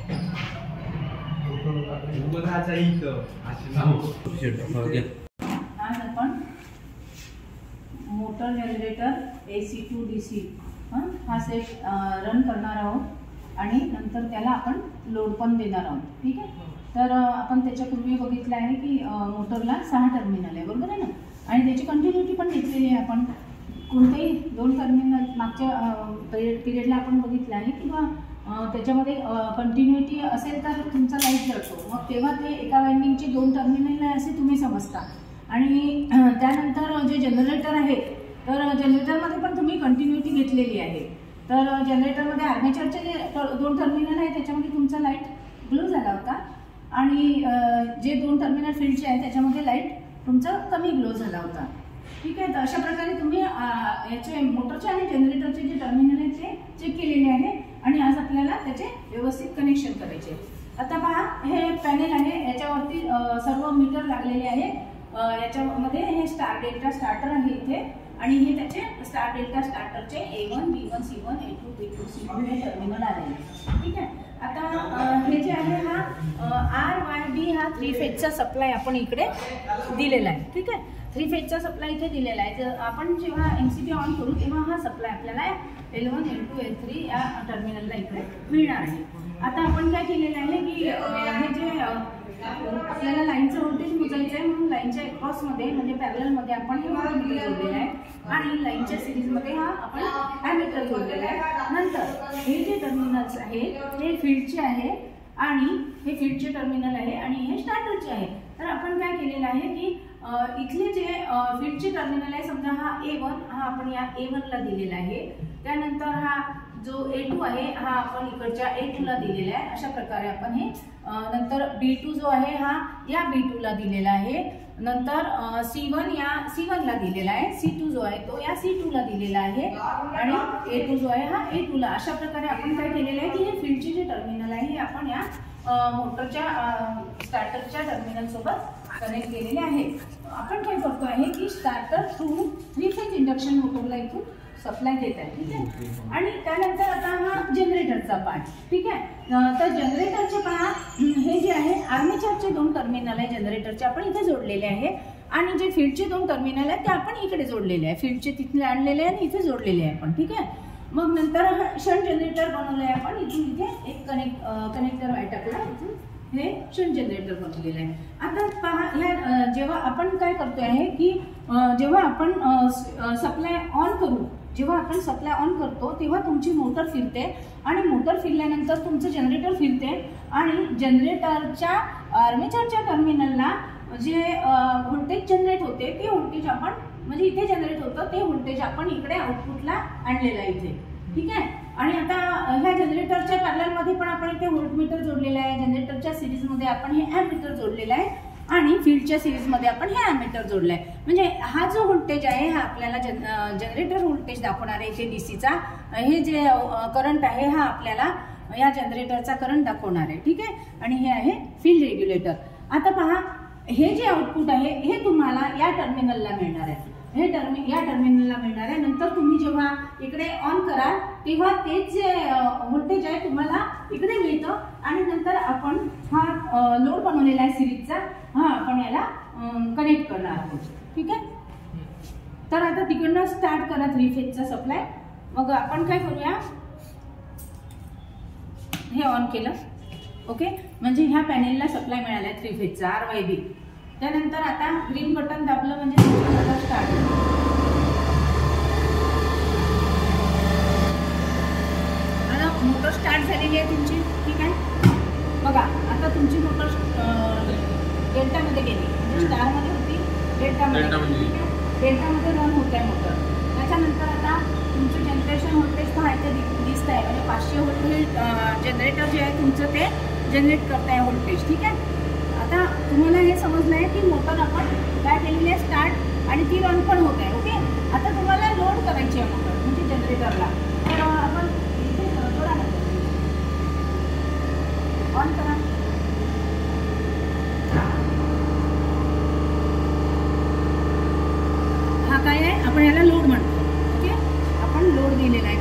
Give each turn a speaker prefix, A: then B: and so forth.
A: आज आपण motor generator AC to DC हा सेट रन करणार आहोत आणि नंतर त्याला आपण लोड पण देणार आहोत. ठीक आहे. तर आपण त्याच्यापूर्वी बघितलं आहे की मोटरला 6 टर्मिनल आहे, बरोबर आहे ना, आणि त्याची कंटिन्युटी पण घेतलेली आहे. आपण कोणतेही 2 टर्मिनल मागच्या पिरियडला आपण बघितलं आहे किंवा त्याच्यामध्ये कंटिन्युटी असेल तर तुमचा लाईट जळतो, मग तेव्हा ते एका वायंडिंगचे 2 टर्मिनल आहे असे तुम्ही समजता. आणि त्यानंतर जे जनरेटर आहे तर जनरेटरमध्ये पण तुम्ही कंटिन्युटी घेतलेली आहे. तर जनरेटरमध्ये आर्मेचरचे जे 2 टर्मिनल आहे त्याच्यामध्ये तुमचा लाईट ग्लो झाला होता आणि जे 2 टर्मिनल फील्डचे आहे त्याच्यामध्ये लाईट तुमचा कमी ग्लो झाला होता. ठीक आहे. तर अशा प्रकारे तुम्ही याचे मोटरचे आणि जनरेटरचे जे टर्मिनल आहेत ते चेक केलेले आहे आणि आज आपल्याला त्याचे व्यवस्थित कनेक्शन करायचे. आता पहा, हे पॅनेल आहे, याच्यावरती सर्व मीटर लागलेले आहे. याच्यामध्ये हे स्टार डेल्टा स्टार्टर आहे इथे आणि हे त्याचे star delta स्टार्टरचे A1 B1 C1 A2 B2 C2 हे टर्मिनल आलेले. ठीक आहे. आता हे जे आहे हा RYB हा 3 फेजचा सप्लाय आपण इकडे दिलेला आहे. ठीक आहे. 3 फेजचा सप्लाय इथे दिलेला आहे. तर आपण जेव्हा MCB ऑन करू तेव्हा हा सप्लाय आपल्याला L1 L2 L3 या टर्मिनलला इकडे मिळणार आहे. आता आपण काय केलेलं आहे की हे जे आपल्याला लाईनचं व्होल्टेज मोजायचं आहे म्हणून लाईनच्या अक्रॉसमध्ये म्हणजे पॅरललमध्ये आपण हे व्होल्टमीटर जोडलेलं आहे आणि लाईनच्या सिरीजमध्ये हा आपण ॲमीटर जोडलेला आहे. नंतर हे जे टर्मिनल्स आहे हे फील्डचे आहे आणि हे फील्डचे टर्मिनल आहे आणि हे स्टार्टरचे आहे. तर आपण काय केलेलं आहे की इथले जे फील्डचे टर्मिनल आहे, समजा हा A1 हा आपण या A1 ला दिलेला आहे, त्यानंतर हा जो A2 आहे हा आपण इकडच्या A2 ला दिलेला आहे. अशा प्रकारे आपण हे नंतर B2 जो आहे हा या B2 ला दिलेला आहे. नंतर C1 या C1 ला दिलेला आहे. C2 जो आहे तो या C2 ला दिलेला आहे आणि A2 जो आहे हा A2 ला. अशा प्रकारे आपण काय केलेलं आहे की हे फील्डचे जे टर्मिनल आहे हे आपण या मोटरच्या स्टार्टरच्या टर्मिनल सोबत कनेक्ट केलेले आहे. आपण काय करतो आहे की स्टार्टर थ्रू 3 फेज इंडक्शन मोटरला इथून सप्लाय देत आहे. ठीक आहे. आणि त्यानंतर आता हा जनरेटरचा पार्ट. ठीक आहे. तर जनरेटरचे पहा, हे जे आहे आर्मेचरचे 2 टर्मिनल आहे जनरेटरचे आपण इथे जोडलेले आहे आणि जे फील्डचे 2 टर्मिनल आहेत ते आपण इकडे जोडलेले आहे. फील्डचे तिथले आणलेले आहे आणि इथे जोडलेले आहे आपण. ठीक आहे. मग नंतर शंट जनरेटर बनवलं आहे आपण. इथून इथे एक कनेक्टर वाय टाकला, इथून हे शंट जनरेटर बनवलेलं आहे. आता पहा, ह्या जेव्हा आपण काय करतो आहे की जेव्हा आपण सप्लाय ऑन करू, जेव्हा आपण सप्लाय ऑन करतो तेव्हा तुमची मोटर फिरते आणि मोटर फिरल्यानंतर तुमचं जनरेटर फिरते आणि जनरेटरच्या आर्मेचरच्या टर्मिनलला जे व्होल्टेज जनरेट होते ते व्होल्टेज आपण म्हणजे इथे जनरेट होतं ते व्होल्टेज आपण इकडे आउटपुटला आणलेलं आहे इथे. ठीक आहे. आणि आता ह्या जनरेटरच्या पॅरललमध्ये पण आपण इथे व्होल्टमीटर जोडलेला आहे. जनरेटरच्या सिरीजमध्ये आपण हे ॲमीटर जोडलेलं आहे आणि फील्डच्या सिरीजमध्ये आपण हे ॲमीटर जोडलं आहे. म्हणजे हा जो व्होल्टेज आहे हा आपल्याला जनरेटर व्होल्टेज दाखवणार आहे. इथे डीसीचा हे जे करंट आहे हा आपल्याला या जनरेटरचा करंट दाखवणार आहे. ठीक आहे. आणि हे आहे फील्ड रेग्युलेटर. आता पहा, हे जे आउटपुट आहे हे तुम्हाला या टर्मिनलला मिळणार आहे. हे या टर्मिनलला मिळणार आहे. नंतर तुम्ही जेव्हा इकडे ऑन कराल तेव्हा तेच जे व्होल्टेज आहे तुम्हाला इकडे मिळतं आणि नंतर आपण हा लोड बनवलेला आहे सिरीजचा, हा आपण याला कनेक्ट करणार आहोत. ठीक आहे. तर आता तिकडनं स्टार्ट करा 3 फेजचा सप्लाय. मग आपण काय करूया, हे ऑन केलं. ओके. म्हणजे ह्या पॅनेलला सप्लाय मिळाला आहे 3 फेजचा RYB. त्यानंतर आता ग्रीन बटन दाबलं म्हणजे मोटर स्टार्ट. आता मोटर स्टार्ट झालेली आहे तुमची. ठीक आहे. बघा, आता तुमची मोटर डेल्टामध्ये गेली, म्हणजे स्टारमध्ये होती डेल्टामध्ये. डेल्टामध्ये रन होत आहे मोटर. त्याच्यानंतर आता तुमचं जनरेशन व्होल्टेज पाहायचं दिसत आहे म्हणजे 500 व्होल्ट जनरेटर जे आहे तुमचं ते जनरेट करत आहे व्होल्टेज. ठीक आहे. आता तुम्हाला हे समजलं आहे की मोटर आपण काय केलेली आहे स्टार्ट आणि ती रन पण होत आहे. ओके. आता तुम्हाला लोड करायची आहे मोटर म्हणजे जनरेटरला. तर आपण इथे ऑन करा. हा काय आहे, आपण याला लोड म्हणतो. ओके. आपण लोड दिलेला आहे